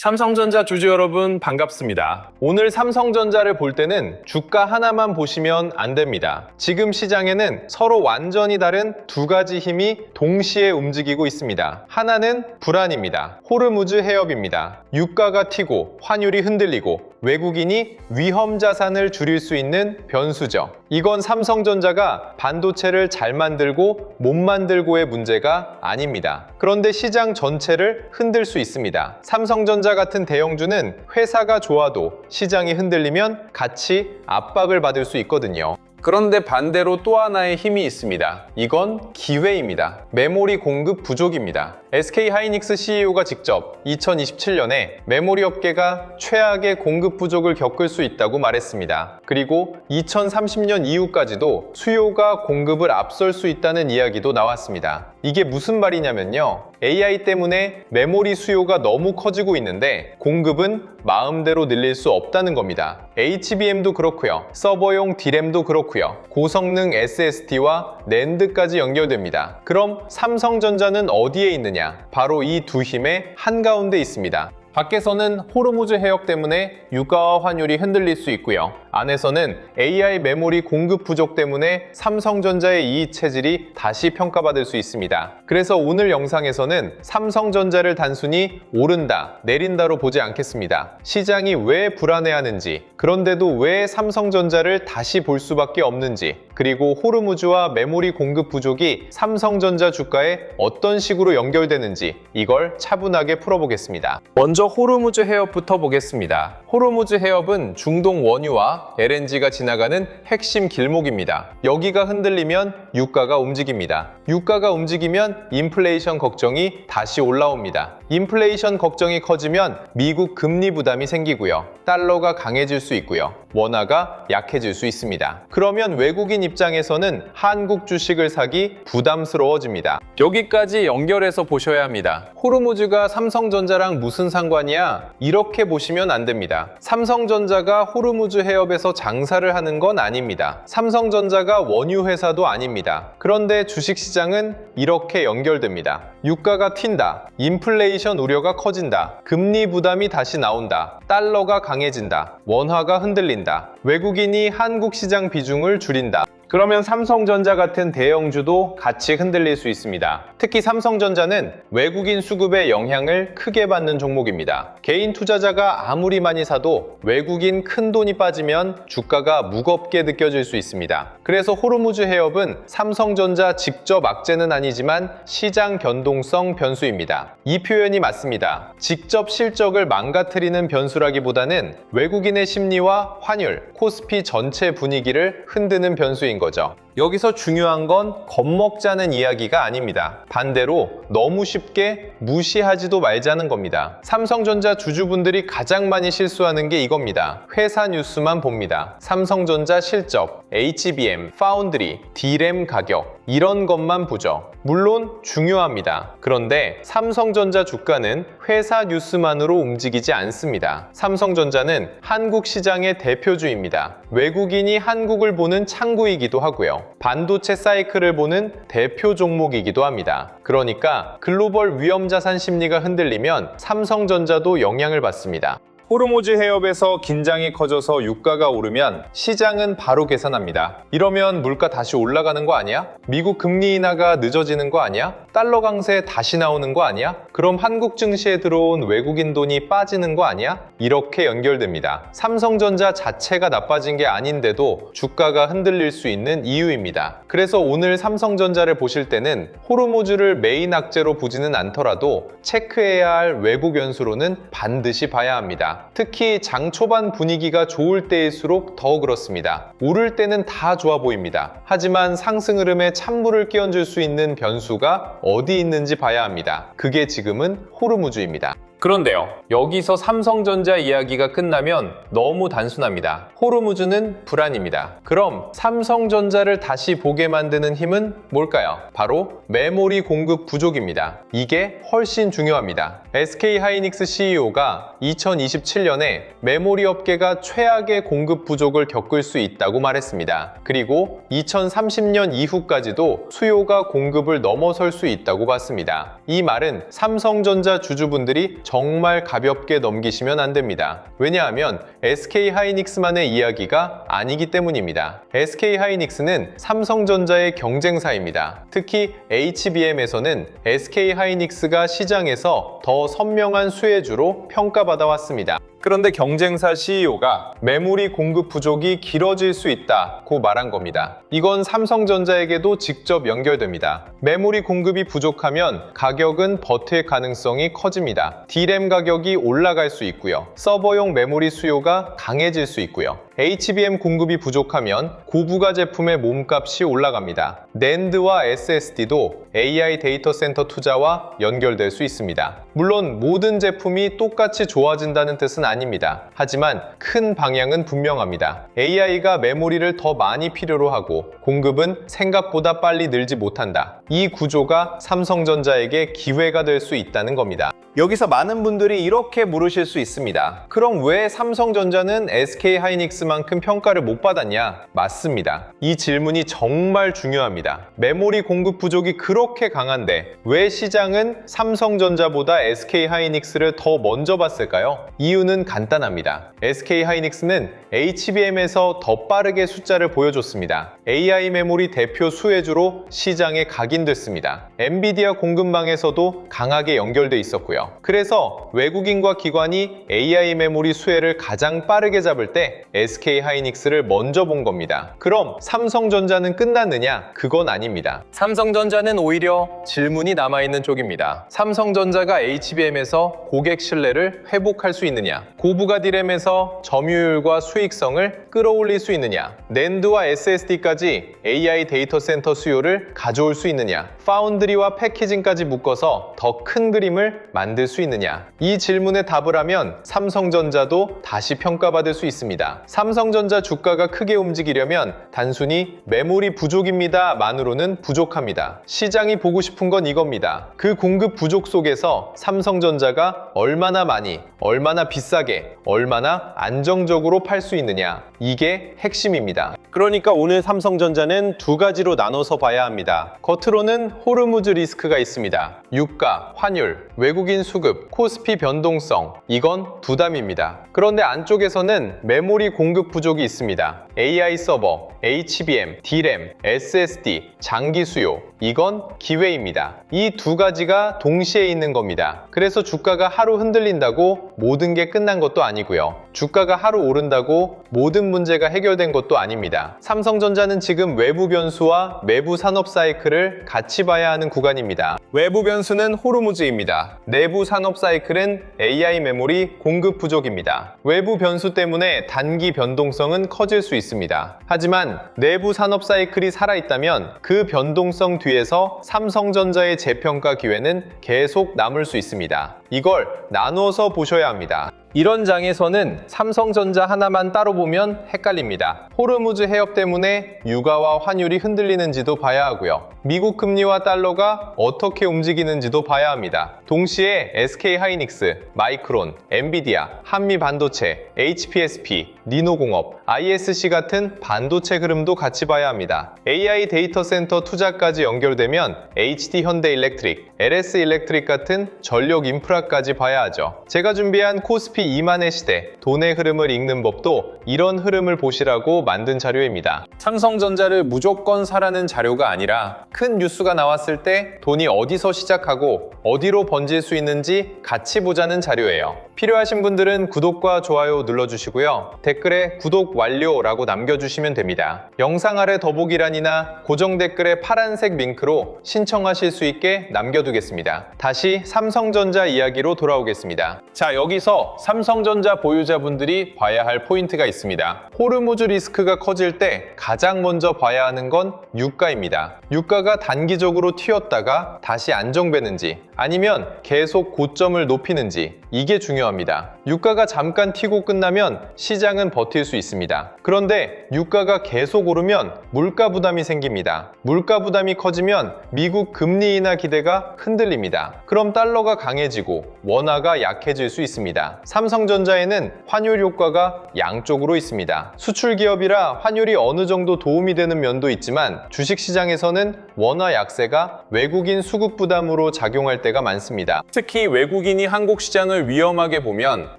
삼성전자 주주 여러분 반갑습니다. 오늘 삼성전자를 볼 때는 주가 하나만 보시면 안 됩니다. 지금 시장에는 서로 완전히 다른 두 가지 힘이 동시에 움직이고 있습니다. 하나는 불안입니다. 호르무즈 해협입니다. 유가가 튀고 환율이 흔들리고 외국인이 위험 자산을 줄일 수 있는 변수죠. 이건 삼성전자가 반도체를 잘 만들고 못 만들고의 문제가 아닙니다. 그런데 시장 전체를 흔들 수 있습니다. 삼성전자 같은 대형주는 회사가 좋아도 시장이 흔들리면 같이 압박을 받을 수 있거든요. 그런데 반대로 또 하나의 힘이 있습니다. 이건 기회입니다. 메모리 공급 부족입니다. SK하이닉스 CEO가 직접 2027년에 메모리 업계가 최악의 공급 부족을 겪을 수 있다고 말했습니다. 그리고 2030년 이후까지도 수요가 공급을 앞설 수 있다는 이야기도 나왔습니다. 이게 무슨 말이냐면요. AI 때문에 메모리 수요가 너무 커지고 있는데 공급은 마음대로 늘릴 수 없다는 겁니다. HBM도 그렇고요. 서버용 D램도 그렇고요. 고성능 SSD와 낸드까지 연결됩니다. 그럼 삼성전자는 어디에 있느냐? 바로 이 두 힘의 한가운데 있습니다. 밖에서는 호르무즈 해역 때문에 유가와 환율이 흔들릴 수 있고요. 안에서는 AI 메모리 공급 부족 때문에 삼성전자의 이익 체질이 다시 평가받을 수 있습니다. 그래서 오늘 영상에서는 삼성전자를 단순히 오른다, 내린다로 보지 않겠습니다. 시장이 왜 불안해하는지, 그런데도 왜 삼성전자를 다시 볼 수밖에 없는지, 그리고 호르무즈와 메모리 공급 부족이 삼성전자 주가에 어떤 식으로 연결되는지 이걸 차분하게 풀어보겠습니다. 먼저 호르무즈 해협부터 보겠습니다. 호르무즈 해협은 중동 원유와 LNG가 지나가는 핵심 길목입니다. 여기가 흔들리면 유가가 움직입니다. 유가가 움직이면 인플레이션 걱정이 다시 올라옵니다. 인플레이션 걱정이 커지면 미국 금리 부담이 생기고요. 달러가 강해질 수 있고요. 원화가 약해질 수 있습니다. 그러면 외국인 입장에서는 한국 주식을 사기 부담스러워집니다. 여기까지 연결해서 보셔야 합니다. 호르무즈가 삼성전자랑 무슨 상관이야? 이렇게 보시면 안 됩니다. 삼성전자가 호르무즈 해협에서 장사를 하는 건 아닙니다. 삼성전자가 원유 회사도 아닙니다. 그런데 주식시장은 이렇게 연결됩니다. 유가가 튄다. 인플레이션 우려가 커진다. 금리 부담이 다시 나온다. 달러가 강해진다. 원화가 흔들린다. 외국인이 한국 시장 비중을 줄인다. 그러면 삼성전자 같은 대형주도 같이 흔들릴 수 있습니다. 특히 삼성전자는 외국인 수급의 영향을 크게 받는 종목입니다. 개인 투자자가 아무리 많이 사도 외국인 큰 돈이 빠지면 주가가 무겁게 느껴질 수 있습니다. 그래서 호르무즈 해협은 삼성전자 직접 악재는 아니지만 시장 변동성 변수입니다. 이 표현이 맞습니다. 직접 실적을 망가뜨리는 변수라기보다는 외국인의 심리와 환율, 코스피 전체 분위기를 흔드는 변수인 거죠. 여기서 중요한 건 겁먹자는 이야기가 아닙니다. 반대로 너무 쉽게 무시하지도 말자는 겁니다. 삼성전자 주주분들이 가장 많이 실수하는 게 이겁니다. 회사 뉴스만 봅니다. 삼성전자 실적, HBM, 파운드리, D램 가격 이런 것만 보죠. 물론 중요합니다. 그런데 삼성전자 주가는 회사 뉴스만으로 움직이지 않습니다. 삼성전자는 한국 시장의 대표주입니다. 외국인이 한국을 보는 창구이기도 하고요. 반도체 사이클을 보는 대표 종목이기도 합니다. 그러니까 글로벌 위험자산 심리가 흔들리면 삼성전자도 영향을 받습니다. 호르무즈 해협에서 긴장이 커져서 유가가 오르면 시장은 바로 계산합니다. 이러면 물가 다시 올라가는 거 아니야? 미국 금리 인하가 늦어지는 거 아니야? 달러 강세 다시 나오는 거 아니야? 그럼 한국 증시에 들어온 외국인 돈이 빠지는 거 아니야? 이렇게 연결됩니다. 삼성전자 자체가 나빠진 게 아닌데도 주가가 흔들릴 수 있는 이유입니다. 그래서 오늘 삼성전자를 보실 때는 호르무즈를 메인 악재로 보지는 않더라도 체크해야 할 외부 변수로는 반드시 봐야 합니다. 특히 장 초반 분위기가 좋을 때일수록 더 그렇습니다. 오를 때는 다 좋아 보입니다. 하지만 상승 흐름에 찬물을 끼얹을 수 있는 변수가 어디 있는지 봐야 합니다. 그게 지금은 호르무즈입니다. 그런데요, 여기서 삼성전자 이야기가 끝나면 너무 단순합니다. 호르무즈는 불안입니다. 그럼 삼성전자를 다시 보게 만드는 힘은 뭘까요? 바로 메모리 공급 부족입니다. 이게 훨씬 중요합니다. SK하이닉스 CEO가 2027년에 메모리 업계가 최악의 공급 부족을 겪을 수 있다고 말했습니다. 그리고 2030년 이후까지도 수요가 공급을 넘어설 수 있다고 봤습니다. 이 말은 삼성전자 주주분들이 정말 가볍게 넘기시면 안 됩니다. 왜냐하면 SK 하이닉스만의 이야기가 아니기 때문입니다. SK 하이닉스는 삼성전자의 경쟁사입니다. 특히 HBM에서는 SK 하이닉스가 시장에서 더 선명한 수혜주로 평가받아 왔습니다. 그런데 경쟁사 CEO가 메모리 공급 부족이 길어질 수 있다고 말한 겁니다. 이건 삼성전자에게도 직접 연결됩니다. 메모리 공급이 부족하면 가격은 버틸 가능성이 커집니다. D램 가격이 올라갈 수 있고요. 서버용 메모리 수요가 강해질 수 있고요. HBM 공급이 부족하면 고부가 제품의 몸값이 올라갑니다. NAND와 SSD도 AI 데이터 센터 투자와 연결될 수 있습니다. 물론 모든 제품이 똑같이 좋아진다는 뜻은 아닙니다. 하지만 큰 방향은 분명합니다. AI가 메모리를 더 많이 필요로 하고 공급은 생각보다 빨리 늘지 못한다. 이 구조가 삼성전자에게 기회가 될 수 있다는 겁니다. 여기서 많은 분들이 이렇게 물으실 수 있습니다. 그럼 왜 삼성전자는 SK 하이닉스만큼 평가를 못 받았냐? 맞습니다. 이 질문이 정말 중요합니다. 메모리 공급 부족이 그렇게 강한데 왜 시장은 삼성전자보다 SK 하이닉스를 더 먼저 봤을까요? 이유는 간단합니다. SK 하이닉스는 HBM에서 더 빠르게 숫자를 보여줬습니다. AI 메모리 대표 수혜주로 시장에 각인됐습니다. 엔비디아 공급망에서도 강하게 연결돼 있었고요. 그래서 외국인과 기관이 AI 메모리 수혜를 가장 빠르게 잡을 때 SK 하이닉스를 먼저 본 겁니다. 그럼 삼성전자는 끝났느냐? 그건 아닙니다. 삼성전자는 오히려 질문이 남아있는 쪽입니다. 삼성전자가 HBM에서 고객 신뢰를 회복할 수 있느냐? 고부가 D램에서 점유율과 수익성을 끌어올릴 수 있느냐? NAND와 SSD까지 AI 데이터 센터 수요를 가져올 수 있느냐? 파운드리와 패키징까지 묶어서 더 큰 그림을 만들 수 있느냐? 이 질문에 답을 하면 삼성전자도 다시 평가받을 수 있습니다. 삼성전자 주가가 크게 움직이려면 단순히 메모리 부족입니다 만으로는 부족합니다. 시장이 보고 싶은 건 이겁니다. 그 공급 부족 속에서 삼성전자가 얼마나 많이, 얼마나 비싸게, 얼마나 안정적으로 팔 수 있느냐. 이게 핵심입니다. 그러니까 오늘 삼성전자는 두 가지로 나눠서 봐야 합니다. 겉으로는 호르무즈 리스크가 있습니다. 유가, 환율, 외국인 수급, 코스피 변동성, 이건 부담입니다. 그런데 안쪽에서는 메모리 공급 부족이 있습니다. AI 서버, HBM, D램, SSD, 장기 수요, 이건 기회입니다. 이 두 가지가 동시에 있는 겁니다. 그래서 주가가 하루 흔들린다고 모든 게 끝난 것도 아니고요. 주가가 하루 오른다고 모든 문제가 해결된 것도 아닙니다. 삼성전자는 지금 외부 변수와 내부 산업 사이클을 같이 봐야 하는 구간입니다. 외부 변수는 호르무즈입니다. 내부 산업 사이클은 AI 메모리 공급 부족입니다. 외부 변수 때문에 단기 변동성은 커질 수 있습니다. 하지만 내부 산업 사이클이 살아있다면 그 변동성 뒤에서 삼성전자의 재평가 기회는 계속 남을 수 있습니다. 이걸 나누어서 보셔야 합니다. 이런 장에서는 삼성전자 하나만 따로 보면 헷갈립니다. 호르무즈 해협 때문에 유가와 환율이 흔들리는지도 봐야 하고요. 미국 금리와 달러가 어떻게 움직이는지도 봐야 합니다. 동시에 SK 하이닉스, 마이크론, 엔비디아, 한미 반도체, HPSP, 니노공업, ISC 같은 반도체 흐름도 같이 봐야 합니다. AI 데이터 센터 투자까지 연결되면 HD 현대일렉트릭, LS 일렉트릭 같은 전력 인프라까지 봐야 하죠. 제가 준비한 코스피 2만의 시대, 돈의 흐름을 읽는 법도 이런 흐름을 보시라고 만든 자료입니다. 삼성전자를 무조건 사라는 자료가 아니라 큰 뉴스가 나왔을 때 돈이 어디서 시작하고 어디로 번질 수 있는지 같이 보자는 자료예요. 필요하신 분들은 구독과 좋아요 눌러주시고요. 댓글에 구독 완료라고 남겨주시면 됩니다. 영상 아래 더보기란이나 고정 댓글에 파란색 링크로 신청하실 수 있게 남겨두겠습니다. 다시 삼성전자 이야기로 돌아오겠습니다. 자, 여기서 삼성전자 보유자분들이 봐야 할 포인트가 있습니다. 호르무즈 리스크가 커질 때 가장 먼저 봐야 하는 건 유가입니다. 유가가 단기적으로 튀었다가 다시 안정되는지 아니면 계속 고점을 높이는지 이게 중요합니다. 중요합니다. 유가가 잠깐 튀고 끝나면 시장은 버틸 수 있습니다. 그런데 유가가 계속 오르면 물가 부담이 생깁니다. 물가 부담이 커지면 미국 금리 인하 기대가 흔들립니다. 그럼 달러가 강해지고 원화가 약해질 수 있습니다. 삼성전자에는 환율 효과가 양쪽으로 있습니다. 수출 기업이라 환율이 어느 정도 도움이 되는 면도 있지만 주식시장에서는 원화 약세가 외국인 수급 부담으로 작용할 때가 많습니다. 특히 외국인이 한국 시장을 위험하게 보면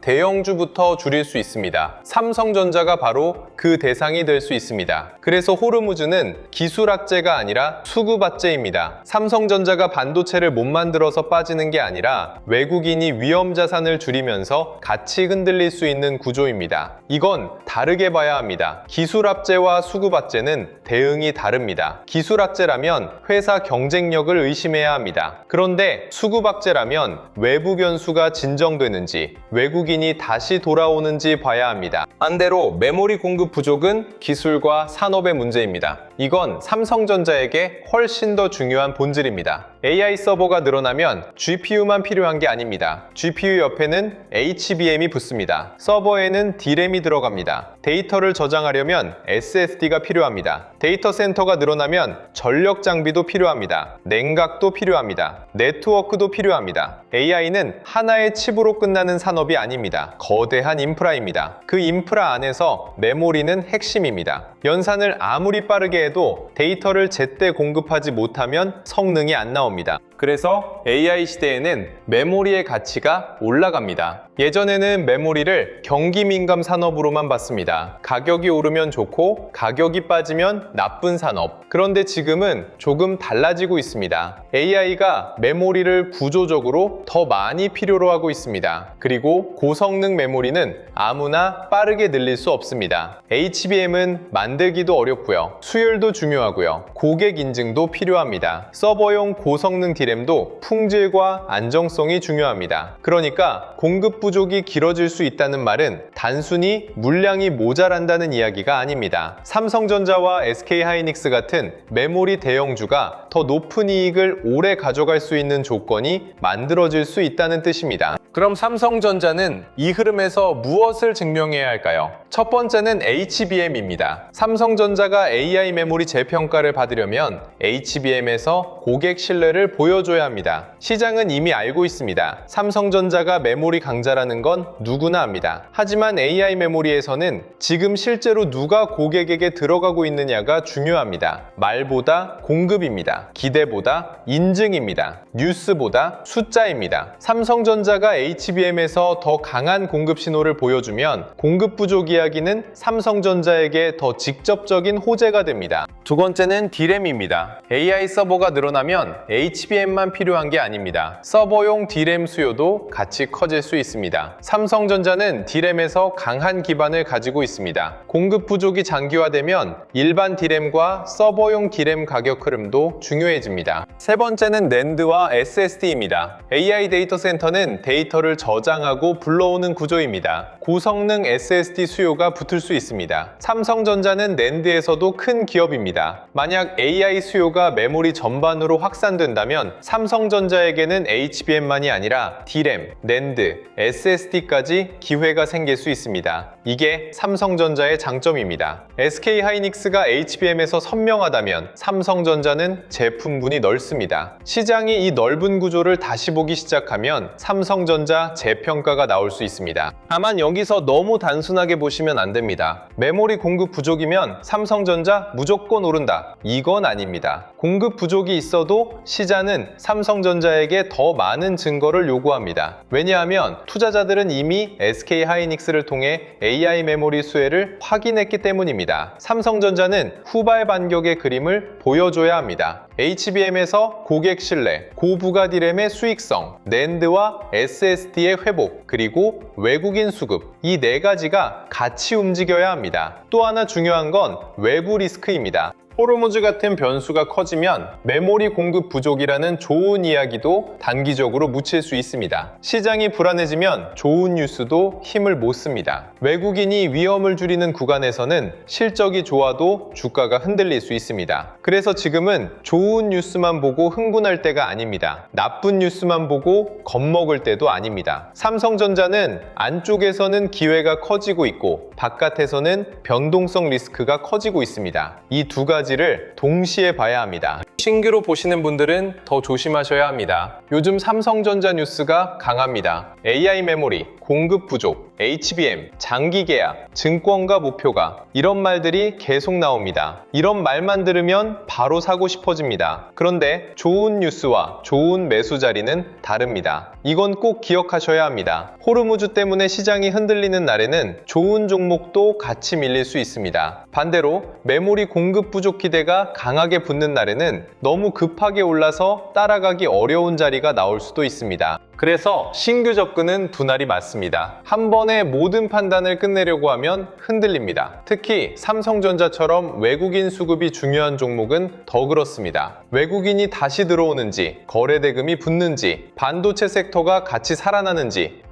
대형주부터 줄일 수 있습니다. 삼성전자가 바로 그 대상이 될 수 있습니다. 그래서 호르무즈는 기술 악재가 아니라 수급 악재입니다. 삼성전자가 반도체를 못 만들어서 빠지는 게 아니라 외국인이 위험 자산을 줄이면서 같이 흔들릴 수 있는 구조입니다. 이건 다르게 봐야 합니다. 기술 악재와 수급 악재는 대응이 다릅니다. 기술 악재라면 회사 경쟁력을 의심해야 합니다. 그런데 수급 악재라면 외부 변수가 진정되는지 외국인이 다시 돌아오는지 봐야 합니다. 반대로 메모리 공급 부족은 기술과 산업의 문제입니다. 이건 삼성전자에게 훨씬 더 중요한 본질입니다. AI 서버가 늘어나면 GPU만 필요한 게 아닙니다. GPU 옆에는 HBM이 붙습니다. 서버에는 D램이 들어갑니다. 데이터를 저장하려면 SSD가 필요합니다. 데이터 센터가 늘어나면 전력 장비도 필요합니다. 냉각도 필요합니다. 네트워크도 필요합니다. AI는 하나의 칩으로 끝나는 산업이 아닙니다. 거대한 인프라입니다. 그 인프라 안에서 메모리는 핵심입니다. 연산을 아무리 빠르게 해도 데이터를 제때 공급하지 못하면 성능이 안 나옵니다. 그래서 AI 시대에는 메모리의 가치가 올라갑니다. 예전에는 메모리를 경기 민감 산업으로만 봤습니다. 가격이 오르면 좋고 가격이 빠지면 나쁜 산업. 그런데 지금은 조금 달라지고 있습니다. AI가 메모리를 구조적으로 더 많이 필요로 하고 있습니다. 그리고 고성능 메모리는 아무나 빠르게 늘릴 수 없습니다. HBM은 만들기도 어렵고요. 수율도 중요하고요. 고객 인증도 필요합니다. 서버용 고성능 D램도 품질과 안정성이 중요합니다. 그러니까 공급 부족이 길어질 수 있다는 말은 단순히 물량이 모자란다는 이야기가 아닙니다. 삼성전자와 SK하이닉스 같은 메모리 대형주가 더 높은 이익을 오래 가져갈 수 있는 조건이 만들어질 수 있다는 뜻입니다. 그럼 삼성전자는 이 흐름에서 무엇을 증명해야 할까요? 첫 번째는 HBM입니다. 삼성전자가 AI 메모리 재평가를 받으려면 HBM에서 고객 신뢰를 보여줘야 합니다. 시장은 이미 알고 있습니다. 삼성전자가 메모리 강자라는 건 누구나 압니다. 하지만 AI 메모리에서는 지금 실제로 누가 고객에게 들어가고 있느냐가 중요합니다. 말보다 공급입니다. 기대보다 인증입니다. 뉴스보다 숫자입니다. 삼성전자가 HBM에서 더 강한 공급 신호를 보여주면 공급 부족 이야기는 삼성전자에게 더 직접적인 호재가 됩니다. 두 번째는 D램입니다. AI 서버가 늘어나면 HBM만 필요한 게 아닙니다. 서버용 D램 수요도 같이 커질 수 있습니다. 삼성전자는 D램에서 강한 기반을 가지고 있습니다. 공급 부족이 장기화되면 일반 D램과 서버용 D램 가격 흐름도 중요해집니다. 세 번째는 NAND와 SSD입니다. AI 데이터 센터는 데이터를 저장하고 불러오는 구조입니다. 고성능 SSD 수요가 붙을 수 있습니다. 삼성전자는 NAND에서도 큰 기업입니다. 만약 AI 수요가 메모리 전반으로 확산된다면 삼성전자에게는 HBM만이 아니라 D램, NAND, SSD까지 기회가 생길 수 있습니다. 이게 삼성전자의 장점입니다. SK하이닉스가 HBM에서 선명하다면 삼성전자는 제품군이 넓습니다. 시장이 이 넓은 구조를 다시 보기 시작하면 삼성전자 재평가가 나올 수 있습니다. 다만 여기서 너무 단순하게 보시면 안 됩니다. 메모리 공급 부족이면 삼성전자 무조건 오른다. 이건 아닙니다. 공급 부족이 있어도 시장은 삼성전자에게 더 많은 증거를 요구합니다. 왜냐하면 투자자들은 이미 SK하이닉스를 통해 AI 메모리 수혜를 확인했기 때문입니다. 삼성전자는 후발 반격의 그림을 보여줘야 합니다. HBM에서 고객 신뢰, 고부가 D램의 수익성, NAND와 SSD의 회복, 그리고 외국인 수급, 이 네 가지가 같이 움직여야 합니다. 또 하나 중요한 건 외부 리스크입니다. 호르무즈 같은 변수가 커지면 메모리 공급 부족이라는 좋은 이야기도 단기적으로 묻힐 수 있습니다. 시장이 불안해지면 좋은 뉴스도 힘을 못 씁니다. 외국인이 위험을 줄이는 구간에서는 실적이 좋아도 주가가 흔들릴 수 있습니다. 그래서 지금은 좋은 뉴스만 보고 흥분할 때가 아닙니다. 나쁜 뉴스만 보고 겁먹을 때도 아닙니다. 삼성전자는 안쪽에서는 기회가 커지고 있고 바깥에서는 변동성 리스크가 커지고 있습니다. 이 두 가지를 동시에 봐야 합니다. 신규로 보시는 분들은 더 조심하셔야 합니다. 요즘 삼성전자 뉴스가 강합니다. AI 메모리, 공급 부족, HBM, 장기 계약, 증권가 목표가 이런 말들이 계속 나옵니다. 이런 말만 들으면 바로 사고 싶어집니다. 그런데 좋은 뉴스와 좋은 매수 자리는 다릅니다. 이건 꼭 기억하셔야 합니다. 호르무즈 때문에 시장이 흔들리는 날에는 좋은 종목도 같이 밀릴 수 있습니다. 반대로 메모리 공급 부족 기대가 강하게 붙는 날에는 너무 급하게 올라서 따라가기 어려운 자리가 나올 수도 있습니다. 그래서 신규 접근은 두 날이 맞습니다. 한 번에 모든 판단을 끝내려고 하면 흔들립니다. 특히 삼성전자처럼 외국인 수급이 중요한 종목은 더 그렇습니다. 외국인이 다시 들어오는지, 거래 대금이 붙는지, 반도체 섹터가 같이 살아나는지,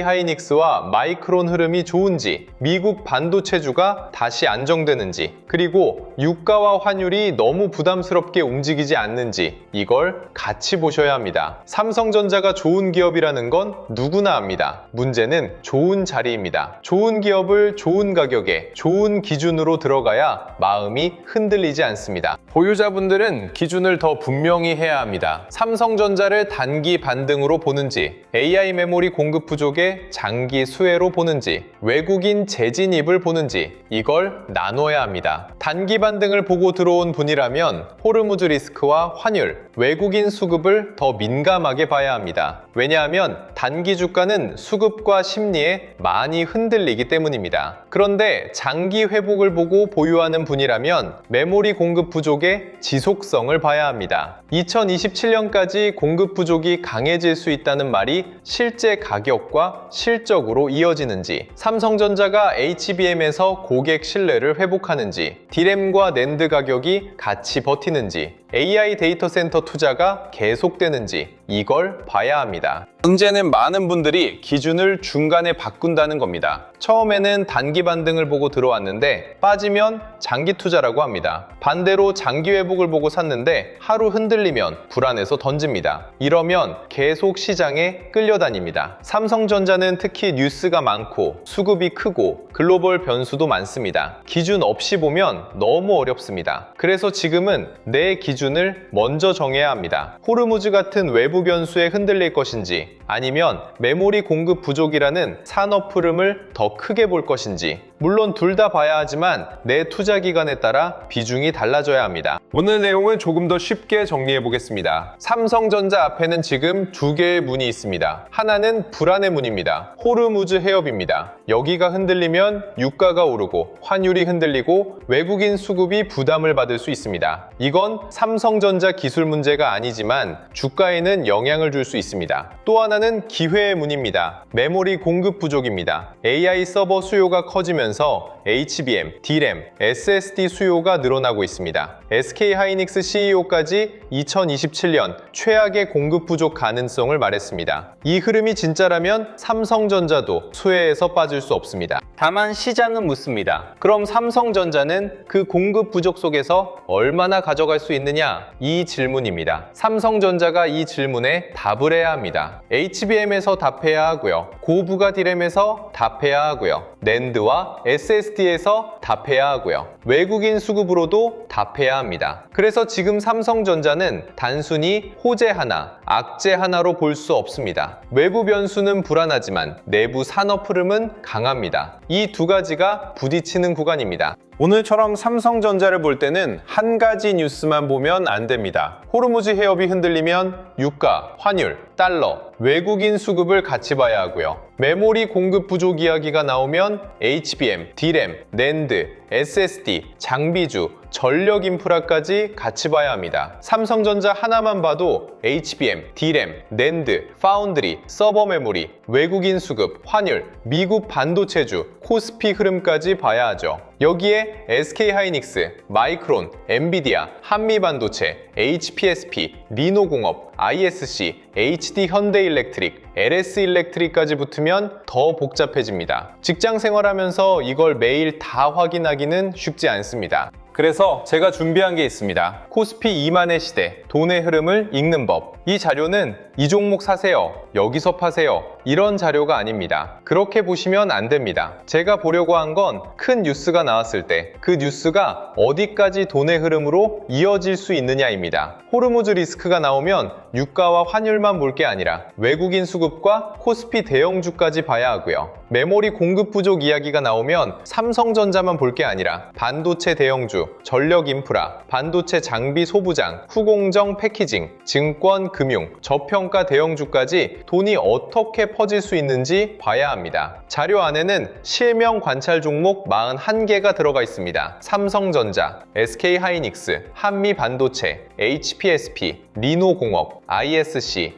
SK하이닉스와 마이크론 흐름이 좋은지, 미국 반도체주가 다시 안정되는지, 그리고 유가와 환율이 너무 부담스럽게 움직이지 않는지 이걸 같이 보셔야 합니다. 삼성전자가 좋은 기업이라는 건 누구나 압니다. 문제는 좋은 자리입니다. 좋은 기업을 좋은 가격에 좋은 기준으로 들어가야 마음이 흔들리지 않습니다. 보유자분들은 기준을 더 분명히 해야 합니다. 삼성전자를 단기 반등으로 보는지, AI 메모리 공급 부족의 장기 수혜로 보는지, 외국인 재진입을 보는지 이걸 나눠야 합니다. 단기 반등을 보고 들어온 분이라면 호르무즈 리스크와 환율, 외국인 수급을 더 민감하게 봐야 합니다. 왜냐하면 단기 주가는 수급과 심리에 많이 흔들리기 때문입니다. 그런데 장기 회복을 보고 보유하는 분이라면 메모리 공급 부족의 지속성을 봐야 합니다. 2027년까지 공급 부족이 강해질 수 있다는 말이 실제 가격과 실적으로 이어지는지, 삼성전자가 HBM에서 고객 신뢰를 회복하는지, 디램과 낸드 가격이 같이 버티는지, AI 데이터 센터 투자가 계속되는지 이걸 봐야 합니다. 문제는 많은 분들이 기준을 중간에 바꾼다는 겁니다. 처음에는 단기 반등을 보고 들어왔는데 빠지면 장기 투자라고 합니다. 반대로 장기 회복을 보고 샀는데 하루 흔들리면 불안해서 던집니다. 이러면 계속 시장에 끌려다닙니다. 삼성전자는 특히 뉴스가 많고 수급이 크고 글로벌 변수도 많습니다. 기준 없이 보면 너무 어렵습니다. 그래서 지금은 내 기준을 먼저 정해야 합니다. 호르무즈 같은 외부 변수에 흔들릴 것인지, 아니면 메모리 공급 부족이라는 산업 흐름을 더 크게 볼 것인지, 물론 둘 다 봐야 하지만 내 투자 기간에 따라 비중이 달라져야 합니다. 오늘 내용을 조금 더 쉽게 정리해 보겠습니다. 삼성전자 앞에는 지금 두 개의 문이 있습니다. 하나는 불안의 문입니다. 호르무즈 해협입니다. 여기가 흔들리면 유가가 오르고 환율이 흔들리고 외국인 수급이 부담을 받을 수 있습니다. 이건 삼성전자 기술 문제가 아니지만 주가에는 영향을 줄 수 있습니다. 또 하나는 기회의 문입니다. 메모리 공급 부족입니다. AI 서버 수요가 커지면서 HBM, DRAM, SSD 수요가 늘어나고 있습니다. SK하이닉스 CEO까지 2027년 최악의 공급 부족 가능성을 말했습니다. 이 흐름이 진짜라면 삼성전자도 수혜에서 빠질 수 없습니다. 다만 시장은 묻습니다. 그럼 삼성전자는 그 공급 부족 속에서 얼마나 가져갈 수 있느냐? 이 질문입니다. 삼성전자가 이 질문에 답을 해야 합니다. HBM에서 답해야 하고요. 고부가 DRAM에서 답해야 하고요. 낸드와 SSD에서 답해야 하고요. 외국인 수급으로도 답해야 합니다. 그래서 지금 삼성전자는 단순히 호재 하나, 악재 하나로 볼 수 없습니다. 외부 변수는 불안하지만 내부 산업 흐름은 강합니다. 이 두 가지가 부딪히는 구간입니다. 오늘처럼 삼성전자를 볼 때는 한 가지 뉴스만 보면 안 됩니다. 호르무즈 해협이 흔들리면 유가, 환율, 달러, 외국인 수급을 같이 봐야 하고요. 메모리 공급 부족 이야기가 나오면 HBM, DRAM, 낸드, SSD, 장비주, 전력 인프라까지 같이 봐야 합니다. 삼성전자 하나만 봐도 HBM, DRAM, NAND, 파운드리, 서버 메모리, 외국인 수급, 환율, 미국 반도체주, 코스피 흐름까지 봐야 하죠. 여기에 SK하이닉스, 마이크론, 엔비디아, 한미반도체, HPSP, 리노공업, ISC, HD현대일렉트릭, LS일렉트릭까지 붙으면 더 복잡해집니다. 직장 생활하면서 이걸 매일 다 확인하기는 쉽지 않습니다. 그래서 제가 준비한 게 있습니다. 코스피 2만의 시대, 돈의 흐름을 읽는 법. 이 자료는 이 종목 사세요, 여기서 파세요, 이런 자료가 아닙니다. 그렇게 보시면 안 됩니다. 제가 보려고 한 건 큰 뉴스가 나왔을 때 그 뉴스가 어디까지 돈의 흐름으로 이어질 수 있느냐입니다. 호르무즈 리스크가 나오면 유가와 환율만 볼 게 아니라 외국인 수급과 코스피 대형주까지 봐야 하고요. 메모리 공급 부족 이야기가 나오면 삼성전자만 볼 게 아니라 반도체 대형주, 전력 인프라, 반도체 장비 소부장, 후공정 패키징, 증권, 금융, 저평가 대형주까지 돈이 어떻게 퍼질 수 있는지 봐야 합니다. 자료 안에는 실명 관찰 종목 41개가 들어가 있습니다. 삼성전자, SK하이닉스, 한미반도체, HPSP, 리노공업, ISC,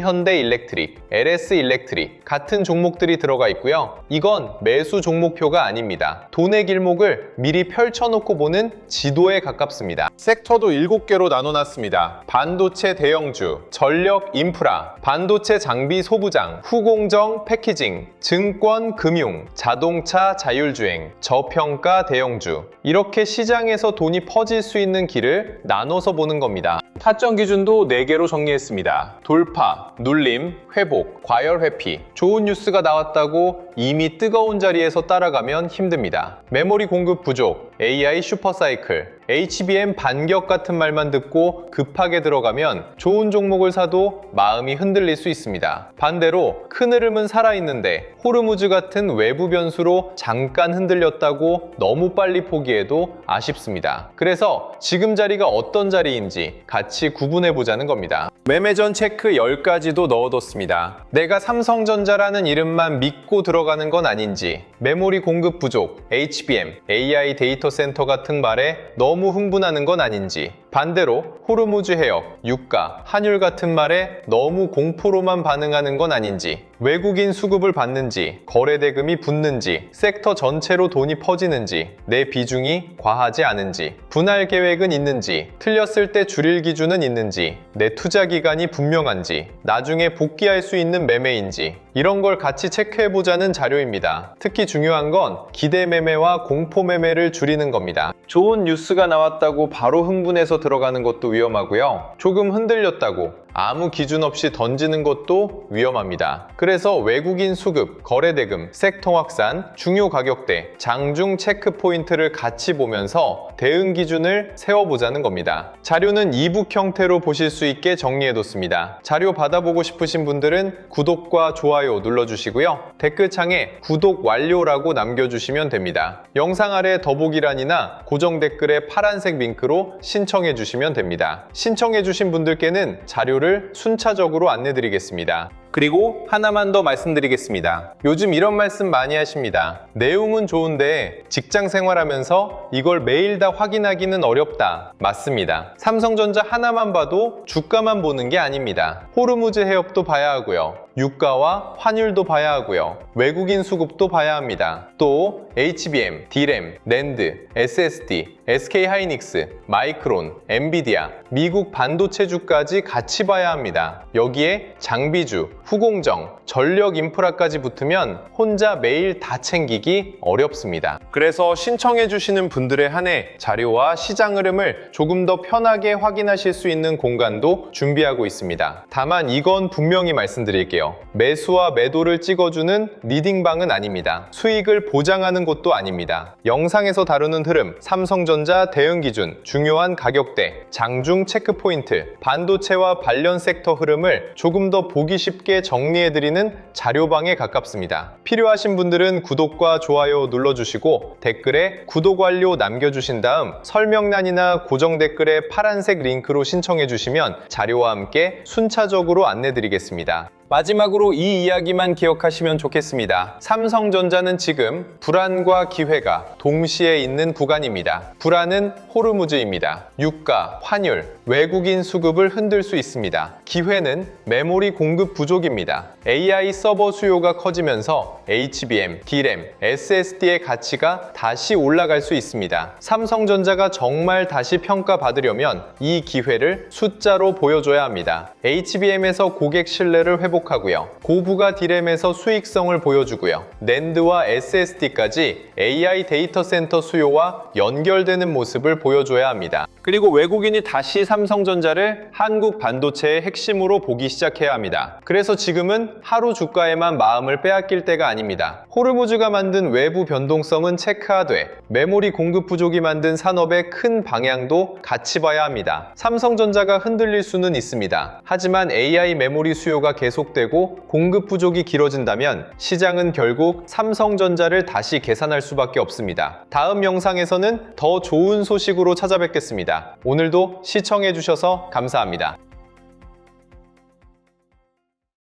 HD현대일렉트릭, LS일렉트릭 같은 종목들이 들어가 있고요. 이건 매수 종목표가 아닙니다. 돈의 길목을 미리 펼쳐놓고 보는 지도에 가깝습니다. 섹터도 7개로 나눠놨습니다. 반도체 대형주, 전력 인프라, 반도체 장비 소부장, 후공정 패키징, 증권 금융, 자동차 자율주행, 저평가 대형주. 이렇게 시장에서 돈이 퍼질 수 있는 길을 나눠서 보는 겁니다. 타점 기준도 4개로 정리했습니다. 돌파, 눌림, 회복, 과열 회피. 좋은 뉴스가 나왔다고 이미 뜨거운 자리에서 따라가면 힘듭니다. 메모리 공급 부족, AI 슈퍼사이클, HBM 반격 같은 말만 듣고 급하게 들어가면 좋은 종목을 사도 마음이 흔들릴 수 있습니다. 반대로 큰 흐름은 살아있는데 호르무즈 같은 외부 변수로 잠깐 흔들렸다고 너무 빨리 포기해도 아쉽습니다. 그래서 지금 자리가 어떤 자리인지 같이 구분해보자는 겁니다. 매매 전 체크 10가지도 넣어뒀습니다. 내가 삼성전자라는 이름만 믿고 들어가는 건 아닌지, 메모리 공급 부족, HBM, AI 데이터 센터 같은 말에 너무 흥분하는 건 아닌지, 반대로 호르무즈 해역, 유가, 환율 같은 말에 너무 공포로만 반응하는 건 아닌지, 외국인 수급을 받는지, 거래 대금이 붙는지, 섹터 전체로 돈이 퍼지는지, 내 비중이 과하지 않은지, 분할 계획은 있는지, 틀렸을 때 줄일 기준은 있는지, 내 투자 기간이 분명한지, 나중에 복귀할 수 있는 매매인지, 이런 걸 같이 체크해보자는 자료입니다. 특히 중요한 건 기대 매매와 공포 매매를 줄이는 겁니다. 좋은 뉴스가 나왔다고 바로 흥분해서 들어가는 것도 위험하고요. 조금 흔들렸다고 아무 기준 없이 던지는 것도 위험합니다. 그래서 외국인 수급, 거래대금, 섹터 확산, 중요 가격대, 장중 체크 포인트를 같이 보면서 대응 기준을 세워보자는 겁니다. 자료는 이북 형태로 보실 수 있게 정리해뒀습니다. 자료 받아보고 싶으신 분들은 구독과 좋아요 눌러주시고요. 댓글창에 구독 완료라고 남겨주시면 됩니다. 영상 아래 더보기란이나 고정 댓글에 파란색 링크로 신청해주시면 됩니다. 신청해주신 분들께는 자료를 순차적으로 안내드리겠습니다. 그리고 하나만 더 말씀드리겠습니다. 요즘 이런 말씀 많이 하십니다. 내용은 좋은데 직장 생활하면서 이걸 매일 다 확인하기는 어렵다. 맞습니다. 삼성전자 하나만 봐도 주가만 보는 게 아닙니다. 호르무즈 해협도 봐야 하고요. 유가와 환율도 봐야 하고요. 외국인 수급도 봐야 합니다. 또 HBM, DRAM, NAND, SSD, SK하이닉스, 마이크론, 엔비디아, 미국 반도체주까지 같이 봐야 합니다. 여기에 장비주, 후공정, 전력 인프라까지 붙으면 혼자 매일 다 챙기기 어렵습니다. 그래서 신청해 주시는 분들에 한해 자료와 시장 흐름을 조금 더 편하게 확인하실 수 있는 공간도 준비하고 있습니다. 다만 이건 분명히 말씀드릴게요. 매수와 매도를 찍어주는 리딩방은 아닙니다. 수익을 보장하는 곳도 아닙니다. 영상에서 다루는 흐름, 삼성전자 대응 기준, 중요한 가격대, 장중 체크 포인트, 반도체와 관련 섹터 흐름을 조금 더 보기 쉽게 정리해드리는 자료방에 가깝습니다. 필요하신 분들은 구독과 좋아요 눌러주시고 댓글에 구독 완료 남겨주신 다음 설명란이나 고정 댓글에 파란색 링크로 신청해주시면 자료와 함께 순차적으로 안내드리겠습니다. 마지막으로 이 이야기만 기억하시면 좋겠습니다. 삼성전자는 지금 불안과 기회가 동시에 있는 구간입니다. 불안은 호르무즈입니다. 유가, 환율, 외국인 수급을 흔들 수 있습니다. 기회는 메모리 공급 부족입니다. AI 서버 수요가 커지면서 HBM, DRAM, SSD의 가치가 다시 올라갈 수 있습니다. 삼성전자가 정말 다시 평가받으려면 이 기회를 숫자로 보여줘야 합니다. HBM에서 고객 신뢰를 회복하고요. 고부가 DRAM에서 수익성을 보여주고요. 낸드와 SSD까지 AI 데이터 센터 수요와 연결되는 모습을 보여줘야 합니다. 그리고 외국인이 다시 삼성전자를 한국 반도체의 핵심으로 보기 시작해야 합니다. 그래서 지금은 하루 주가에만 마음을 빼앗길 때가 아닙니다. 호르무즈가 만든 외부 변동성은 체크하되 메모리 공급 부족이 만든 산업의 큰 방향도 같이 봐야 합니다. 삼성전자가 흔들릴 수는 있습니다. 하지만 AI 메모리 수요가 계속되고 공급 부족이 길어진다면 시장은 결국 삼성전자를 다시 계산할 수밖에 없습니다. 다음 영상에서는 더 좋은 소식으로 찾아뵙겠습니다. 오늘도 시청해주셔서 감사합니다.